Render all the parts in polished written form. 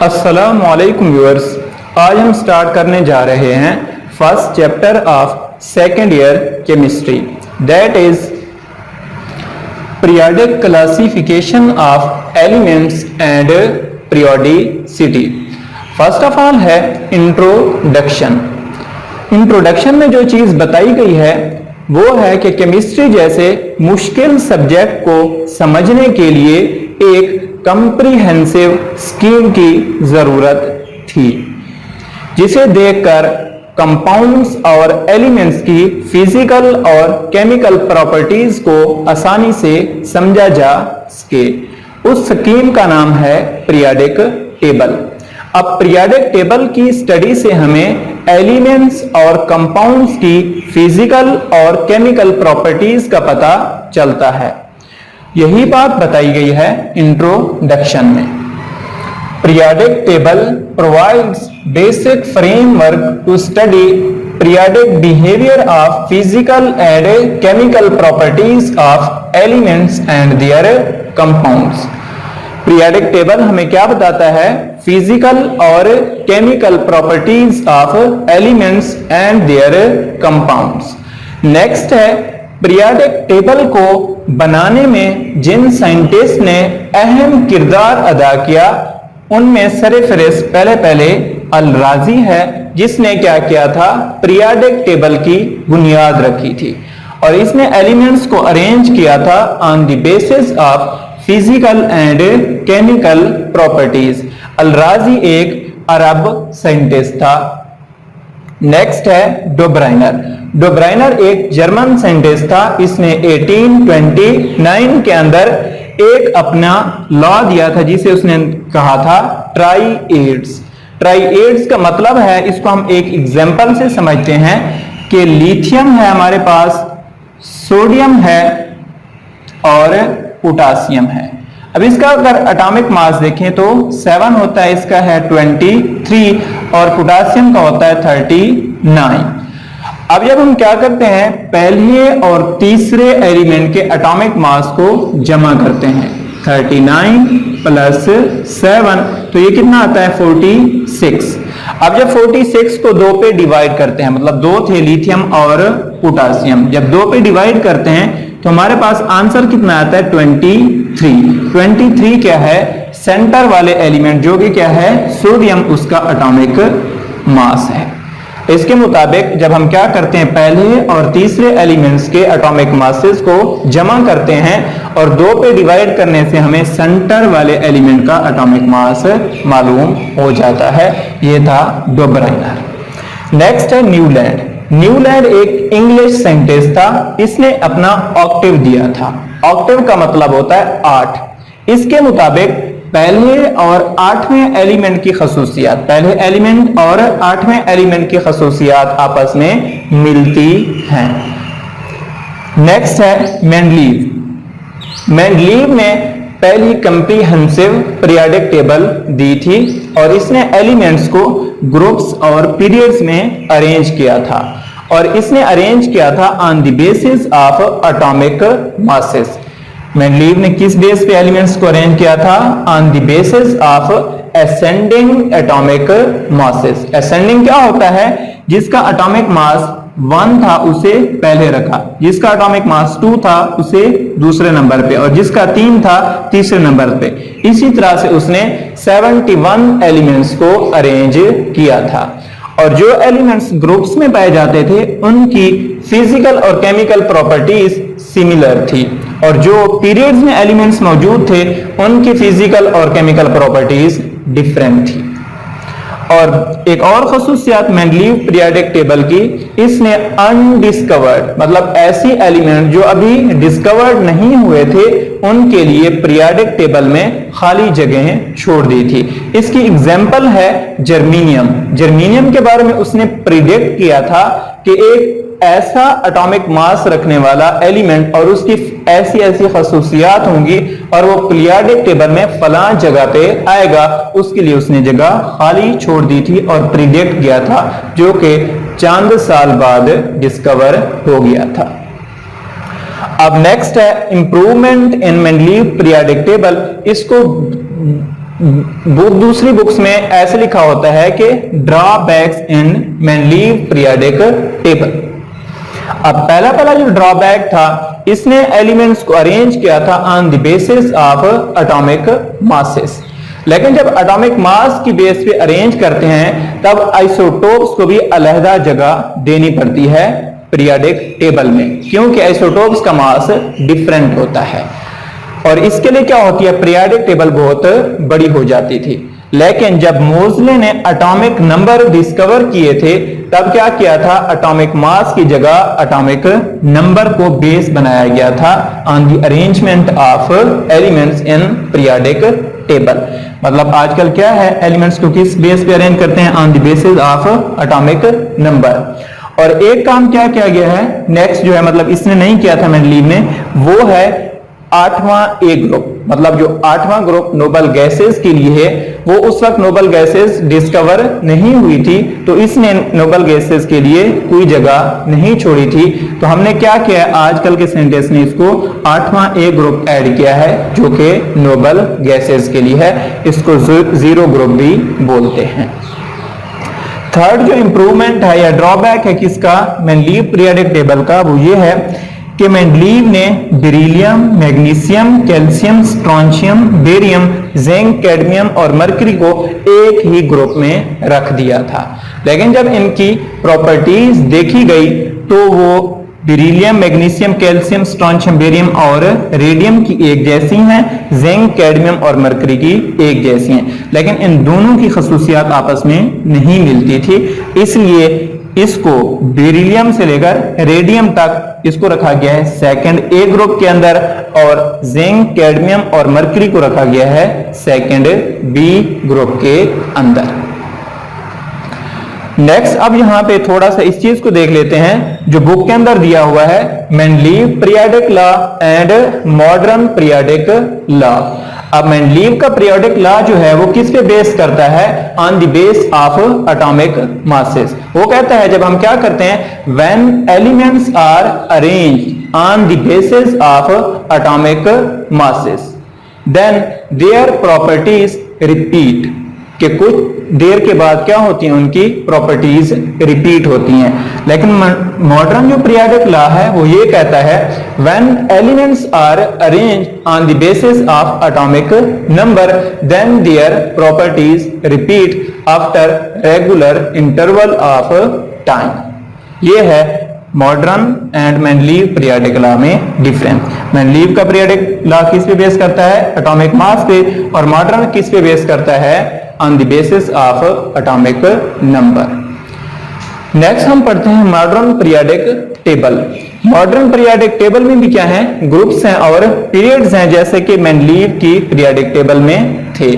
अस्सलामुअलैकुम व्यूअर्स, आज हम स्टार्ट करने जा रहे हैं first chapter of second year chemistry, that is periodic classification of elements and periodicity. First of all है इंट्रोडक्शन। इंट्रोडक्शन में जो चीज बताई गई है वो है कि केमिस्ट्री जैसे मुश्किल सब्जेक्ट को समझने के लिए एक कंप्रीहेंसिव स्कीम की जरूरत थी, जिसे देखकर कंपाउंड्स और एलिमेंट्स की फिजिकल और केमिकल प्रॉपर्टीज को आसानी से समझा जा सके। उस स्कीम का नाम है पीरियोडिक टेबल। अब पीरियोडिक टेबल की स्टडी से हमें एलिमेंट्स और कंपाउंड्स की फिजिकल और केमिकल प्रॉपर्टीज का पता चलता है। यही बात बताई गई है इंट्रोडक्शन में। Periodic table provides basic framework to study periodic behaviour of physical and chemical properties of elements and their compounds. Periodic table हमें क्या बताता है? फिजिकल और chemical properties of elements and their compounds. Next है periodic table को बनाने में जिन scientist ने अहम किरदार अदा किया उनमें सरफहरिस्त पहले अल-राजी है, जिसने क्या किया था? पीरियोडिक टेबल की बुनियाद रखी थी और इसने एलिमेंट्स को अरेंज किया था on the basis of physical and chemical properties. Al Razi एक अरब साइंटिस्ट था। नेक्स्ट है डोब्राइनर। डोब्राइनर एक जर्मन साइंटिस्ट था। इसने 1829 के अंदर एक अपना लॉ दिया था जिसे उसने कहा था ट्राइएड्स। ट्राइएड्स का मतलब है, इसको हम एक एग्जांपल से समझते हैं कि लिथियम है हमारे पास, सोडियम है और पोटासियम है। अब इसका अगर एटॉमिक मास देखें तो 7 होता है, इसका है 23 और पोटासियम का होता है 39। अब जब हम क्या करते हैं, पहले और तीसरे एलिमेंट के एटॉमिक मास को जमा करते हैं, 39 प्लस 7 तो ये कितना आता है? 46। अब जब 46 को 2 पे डिवाइड करते हैं, मतलब 2 थे लिथियम और पोटासियम, जब 2 पे डिवाइड करते हैं तो हमारे पास आंसर कितना आता है? 23। 23 क्या है? सेंटर वाले एलिमेंट जो कि क्या है? सोडियम, उसका एटॉमिक मास है। इसके मुताबिक जब हम क्या करते हैं, पहले और तीसरे एलिमेंट्स के एटॉमिक मासेस को जमा करते हैं और 2 पे डिवाइड करने से हमें सेंटर वाले एलिमेंट का एटॉमिक मास मालूम हो जाता है। यह था डोब्राइनर। नेक्स्ट है न्यूलैंड। न्यूलैंड एक इंग्लिश साइंटिस्ट था। इसने अपना ऑक्टेव दिया था। ऑक्टेव का मतलब होता है 8। इसके मुताबिक पहले और 8वें एलिमेंट की खसूसियात, पहले एलिमेंट और 8वें एलिमेंट की खसूसियात आपस में मिलती हैं। नेक्स्ट है मेंडलीव। मेंडलीव ने पहली कंप्रीहेंसिव पीरियोडिक टेबल दी थी और इसने एलिमेंट्स को ग्रुप्स और पीरियड्स में अरेंज किया था और इसने अरेंज किया था on the basis of atomic masses. Mendeleev ने किस बेस पे एलिमेंट्स को अरेंज किया था? On the basis of ascending atomic masses. Ascending क्या होता है? जिसका एटॉमिक मास 1 था उसे पहले रखा, जिसका एटॉमिक मास 2 था उसे दूसरे नंबर पे और जिसका 3 था तीसरे नंबर पे। इसी तरह से उसने 71 एलिमेंट्स को अरेंज किया था और जो एलिमेंट्स ग्रुप्स में पाए जाते थे उनकी फिजिकल और केमिकल प्रॉपर्टीज सिमिलर थी और जो पीरियड्स में एलिमेंट्स मौजूद थे उनकी फिजिकल और केमिकल प्रॉपर्टीज डिफरेंट थी। और एक और खसूसियात मेंडलीव पीरियोडिक टेबल की, इसने अनडिस्कवर्ड मतलब ऐसी एलिमेंट जो अभी डिस्कवर्ड नहीं हुए थे उनके लिए पीरियोडिक टेबल में खाली जगहें छोड़ दी थी। इसकी एग्जांपल है जर्मेनियम। जर्मेनियम के बारे में उसने प्रिडिक्ट किया था कि एक ऐसा एटॉमिक मास रखने वाला एलिमेंट और उसकी ऐसी ऐसी खसूसियात होंगी और वो पीरियोडिक टेबल में फलां जगह पे आएगा, उसके लिए उसने जगह खाली छोड़ दी थी और प्रिडिक्ट किया था, जो कि चंद साल बाद डिस्कवर हो गया था। अब नेक्स्ट है improvement in Mendeleev periodic table. इसको दूसरी बुक्स में ऐसे लिखा होता है कि ड्रॉबैक्स इन मेंडलीव पीरियोडिक टेबल। अब पहला जो ड्रॉबैक था, इसने एलिमेंट्स को अरेंज किया था on the basis of atomic masses, लेकिन जब एटॉमिक मास की बेस पे अरेंज करते हैं तब आइसोटोप्स को भी अलहदा जगह देनी पड़ती है पीरियोडिक टेबल में, क्योंकि आइसोटोप्स का मास डिफरेंट होता है और इसके लिए क्या होती है, पीरियोडिक टेबल बहुत बड़ी हो जाती थी। लेकिन जब मोज़ले ने एटॉमिक नंबर डिस्कवर किए थे तब क्या किया था, एटॉमिक मास की जगह एटॉमिक नंबर को बेस बनाया गया था on the arrangement of elements in periodic table. मतलब आजकल क्या है, एलिमेंट्स को किस बेस पे अरेंज करते हैं, on the basis of atomic number. और एक काम क्या किया गया है नेक्स्ट जो है, मतलब इसने नहीं किया था मेंडलीव ने, वो है 8वां ए ग्रुप। मतलब जो 8वां ग्रुप नोबल गैसेस के लिए है, वो उस वक्त नोबल गैसेस डिस्कवर नहीं हुई थी, तो इसने नोबल गैसेस के लिए कोई जगह नहीं छोड़ी थी। तो हमने क्या किया है, आजकल के सेंटेंस ने इसको 8वां ए ग्रुप ऐड किया है जो कि नोबल गैसेस के लिए है। इसको जीरो ग्रुप भी बोलते हैं। थर्ड जो इंप्रूवमेंट है या ड्रॉबैक है किसका, मेंडलीव पीरियोडिक टेबल का, वो ये है कि मेंडलीव ने beryllium, magnesium, calcium, strontium, barium, zinc, cadmium और मरकरी को एक ही ग्रुप में रख दिया था। लेकिन जब इनकी प्रॉपर्टीज देखी गई तो वो beryllium, magnesium, calcium, strontium, barium और रेडियम की एक जैसी हैं, जिंक, कैडमियम और मरकरी की एक जैसी हैं, लेकिन इन दोनों की खसूसियात आपस में नहीं मिलती थी। इसलिए इसको बेरिलियम से लेकर रेडियम तक इसको रखा गया है सेकंड ए ग्रुप के अंदर, और जिंक, कैडमियम और मरकरी को रखा गया है सेकंड बी ग्रुप के अंदर। नेक्स्ट अब यहां पे थोड़ा सा इस चीज को देख लेते हैं जो बुक के अंदर दिया हुआ है, Mendeleev periodic law and modern periodic law. अब मेंडलीव का पीरियोडिक लॉ जो है वो किस पे बेस करता है, on the base of atomic masses. वो कहता है जब हम क्या करते हैं, when elements are arranged on the basis of atomic masses then their properties repeat, कि कुछ देर के बाद क्या होती हैं, उनकी प्रॉपर्टीज रिपीट होती हैं। लेकिन मॉडर्न जो पीरियोडिक लॉ है वो ये कहता है when elements are arranged on the basis of atomic number then their properties repeat after regular interval of time. ये है modern and Mendeleev periodic law में डिफरेंस। मेंडलीव का पीरियोडिक लॉ किस पे बेस करता है, एटॉमिक मास पे, और मॉडर्न किस पे बेस करता है, on the basis of atomic number. Next हम पढ़ते हैं modern periodic table. Modern periodic table में भी क्या है, ग्रुप्स हैं और पीरियड्स हैं, जैसे कि मेंडलीव की पीरियोडिक टेबल में थे।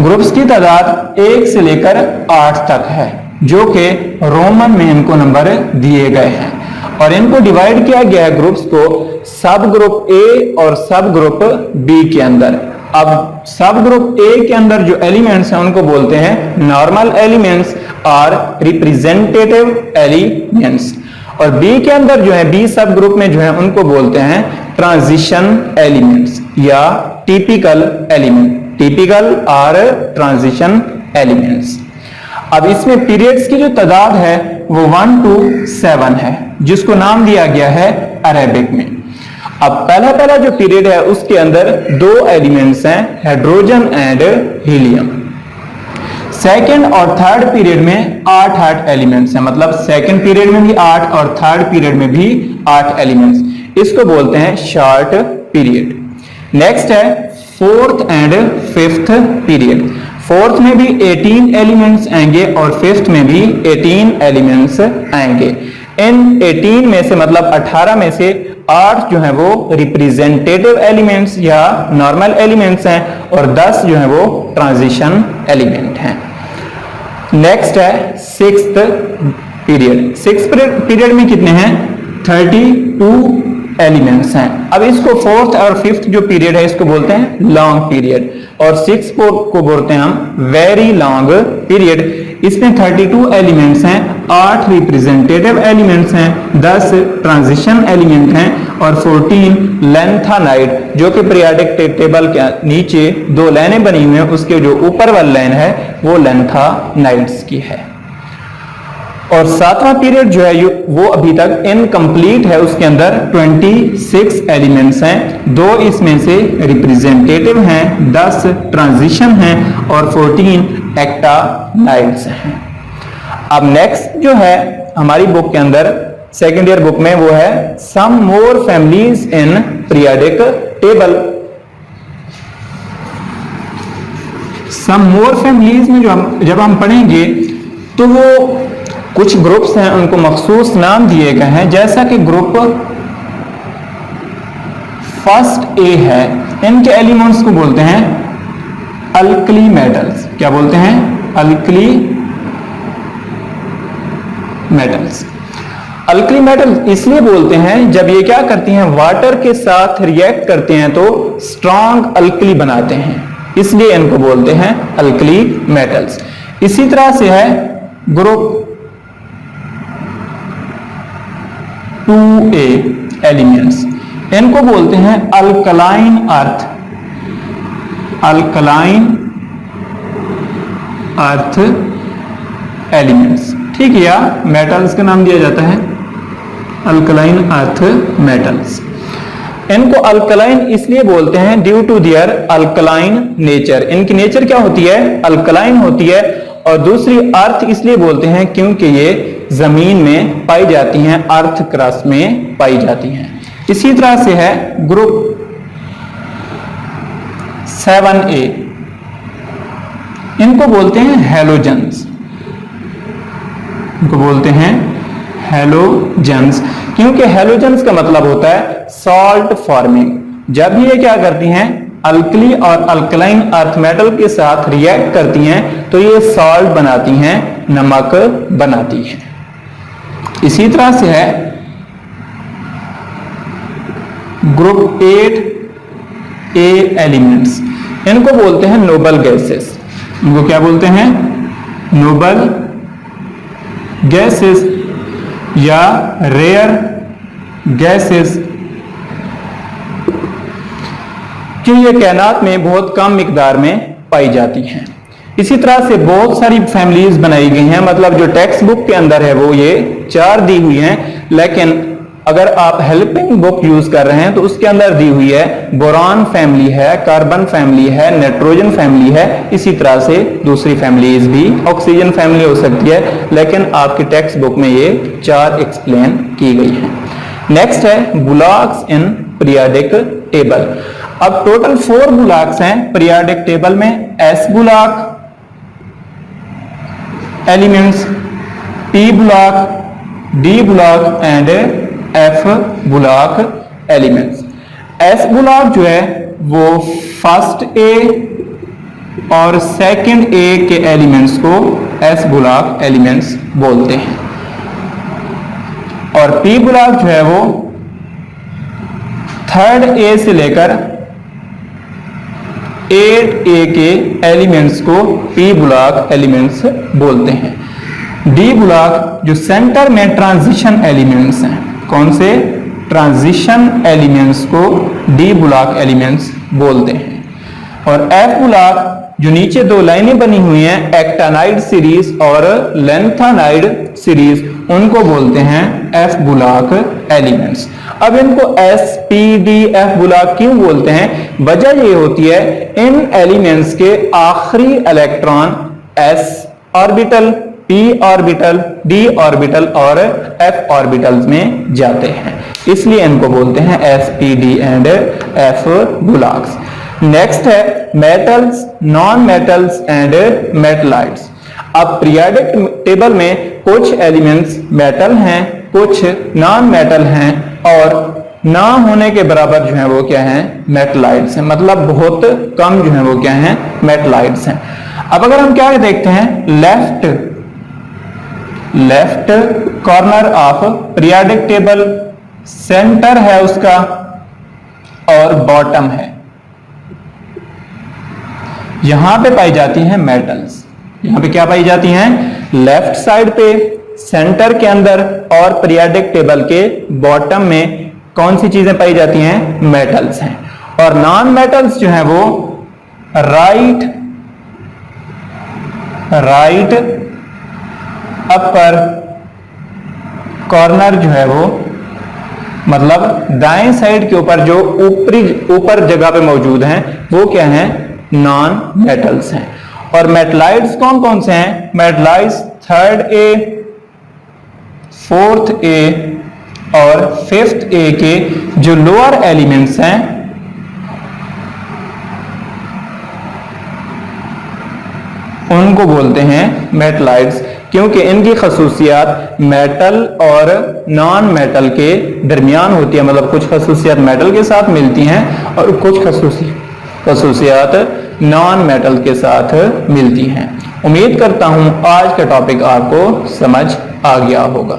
ग्रुप्स की तादाद 1 से लेकर 8 तक है, जो कि रोमन में इनको नंबर दिए गए हैं, और इनको डिवाइड किया गया है ग्रुप्स को सब ग्रुप ए और सब ग्रुप बी के अंदर। अब सब ग्रुप ए के अंदर जो एलिमेंट्स हैं उनको बोलते हैं नॉर्मल एलिमेंट्स और रिप्रेजेंटेटिव एलिमेंट्स, और बी के अंदर जो है बी सब ग्रुप में जो है उनको बोलते हैं ट्रांजिशन एलिमेंट्स या टिपिकल एलिमेंट, टिपिकल और ट्रांजिशन एलिमेंट्स। अब इसमें पीरियड्स की जो तादाद है वो 1 to 7 है, जिसको नाम दिया गया है अरेबिक में। अब पहला जो पीरियड है उसके अंदर 2 एलिमेंट्स हैं, हाइड्रोजन एंड हीलियम। सेकंड और थर्ड पीरियड में 8 एलिमेंट्स हैं, मतलब सेकंड पीरियड में भी 8 और थर्ड पीरियड में भी 8 एलिमेंट्स। इसको बोलते हैं शॉर्ट पीरियड। नेक्स्ट है fourth and fifth period. Fourth में भी 18 एलिमेंट्स आएंगे और फिफ्थ में भी 18 एलिमेंट्स आएंगे। इन 18 में से मतलब 18 में से 8 जो है वो रिप्रेजेंटेटिव एलिमेंट्स या नॉर्मल एलिमेंट्स हैं और 10 जो है वो ट्रांजिशन एलिमेंट हैं। नेक्स्ट है सिक्स्थ पीरियड। सिक्स्थ पीरियड में कितने हैं, 32 एलिमेंट्स हैं। अब इसको फोर्थ और फिफ्थ जो पीरियड है इसको बोलते हैं लॉन्ग पीरियड, और सिक्स्थ को बोलते हैं हम वेरी लॉन्ग पीरियड। इसमें 32 एलिमेंट्स हैं, 8 रिप्रेजेंटेटिव एलिमेंट्स हैं, 10 ट्रांजिशन एलिमेंट हैं और 14 लेंथानाइड, जो कि पीरियोडिक टेबल के नीचे दो लाइनें बनी हुई हैं, उसके जो ऊपर वाली लाइन है वो लेंथानाइड्स की है। और सातवां पीरियड जो है वो अभी तक इनकम्प्लीट है, उसके अंदर 26 एलिमेंट्स हैं, 2 इसमें से रिप्रेजेंटेटिव हैं, 10 ट्रांजिशन हैं और 14 एक्टानाइड्स हैं। अब नेक्स्ट जो है हमारी बुक के अंदर सेकेंड ईयर बुक में वो है some more families in periodic table. Some more families में जब हम पढ़ेंगे तो वो कुछ ग्रुप्स हैं, उनको मखसूस नाम दिए गए हैं, जैसा कि ग्रुप फर्स्ट ए है, इनके एलिमेंट्स को बोलते हैं अल्कली मेटल्स। क्या बोलते हैं? Alkali metals. अल्कली मेटल इसलिए बोलते हैं जब ये क्या करती हैं, वाटर के साथ रिएक्ट करते हैं तो स्ट्रॉन्ग अल्कली बनाते हैं, इसलिए इनको बोलते हैं अल्कली मेटल्स। इसी तरह से है ग्रुप 2A एलिमेंट्स, इनको बोलते हैं alkaline earth. Alkaline earth elements, ठीक है, या मेटल्स का नाम दिया जाता है अल्कलाइन अर्थ मेटल्स। इनको अल्कलाइन इसलिए बोलते हैं due to their alkaline nature. इनकी नेचर क्या होती है? अल्कलाइन होती है। और दूसरी अर्थ इसलिए बोलते हैं क्योंकि ये जमीन में पाई जाती हैं, अर्थ क्रस्ट में पाई जाती हैं। इसी तरह से है ग्रुप 7A, इनको बोलते हैं हैलोजेंस। इनको बोलते हैं हैलोजेंस क्योंकि हैलोजेंस का मतलब होता है सॉल्ट फॉर्मिंग। जब ये क्या करती हैं, अल्कली और अल्कलाइन अर्थ मेटल के साथ रिएक्ट करती हैं तो ये सॉल्ट बनाती हैं, नमक बनाती हैं। इसी तरह से है ग्रुप 8A एलिमेंट्स, इनको बोलते हैं नोबल गैसेस। इनको क्या बोलते हैं? नोबल गैसेस या रेयर गैसेस, कि ये कायनात में बहुत कम मिकदार में पाई जाती हैं। इसी तरह से बहुत सारी फैमिलीज बनाई गई हैं, मतलब जो टेक्स्ट बुक के अंदर है वो ये 4 दी हुई हैं, लेकिन अगर आप हेल्पिंग बुक यूज कर रहे हैं तो उसके अंदर दी हुई है बोरान फैमिली है, कार्बन फैमिली है, नाइट्रोजन फैमिली है। इसी तरह से दूसरी फैमिलीज भी, ऑक्सीजन फैमिली हो सकती है, लेकिन आपकी टेक्स्ट बुक में ये 4 एक्सप्लेन की गई है। नेक्स्ट है बुलॉक्स इन पीरियोडिक टेबल। अब टोटल 4 बुलॉक्स हैं पीरियोडिक टेबल में, S bullock elements, P block, D block and F block elements. S block जो है वो फर्स्ट ए और सेकंड ए के एलिमेंट्स को एस ब्लॉक एलिमेंट्स बोलते हैं, और पी ब्लॉक जो है वो थर्ड ए से लेकर 8A के एलिमेंट्स को पी ब्लॉक एलिमेंट्स बोलते हैं। डी ब्लॉक जो सेंटर में ट्रांजिशन एलिमेंट्स हैं, कौन से? ट्रांजिशन एलिमेंट्स को डी ब्लॉक एलिमेंट्स बोलते हैं। और एफ ब्लॉक जो नीचे 2 लाइनें बनी हुई हैं, एक्टानाइड सीरीज और लेंथानाइड सीरीज, उनको बोलते हैं एफ ब्लॉक एलिमेंट्स। अब इनको S P D F block क्यों बोलते हैं? वजह ये होती है इन एलिमेंट्स के आखिरी electron S orbital, P orbital, D orbital और एफ ऑर्बिटल्स में जाते हैं, इसलिए इनको बोलते हैं S P D and F blocks. Next है metals, non metals and metalloids. अब पीरियोडिक टेबल में कुछ एलिमेंट्स मेटल हैं, कुछ नॉन मेटल हैं, और ना होने के बराबर जो है वो क्या है? मेटलाइट्स हैं, मतलब बहुत कम जो है वो क्या है? मेटलाइट्स हैं। अब अगर हम क्या देखते हैं, left corner of periodic table, centre है उसका और बॉटम है, यहां पे पाई जाती हैं मेटल्स। यहाँ पे क्या पाई जाती हैं? लेफ्ट साइड पे, सेंटर के अंदर और पीरियोडिक टेबल के बॉटम में कौन सी चीजें पाई जाती हैं? मेटल्स हैं। और नॉन मेटल्स जो हैं वो राइट अपर कॉर्नर जो है वो, मतलब दाएं साइड के ऊपर जो ऊपर जगह पे मौजूद हैं, वो क्या हैं? नॉन मेटल्स हैं। और मेटलाइट्स कौन कौन से हैं? मेटलाइट्स 3rd A, 4th A और 5th A के जो लोअर एलिमेंट्स हैं उनको बोलते हैं मेटलाइट्स, क्योंकि इनकी खसूसियात मेटल और नॉन मेटल के दरमियान होती है। मतलब कुछ खसूसियात मेटल के साथ मिलती हैं और कुछ खसूसियात नॉन मेटल के साथ मिलती हैं। उम्मीद करता हूं आज का टॉपिक आपको समझ आ गया होगा।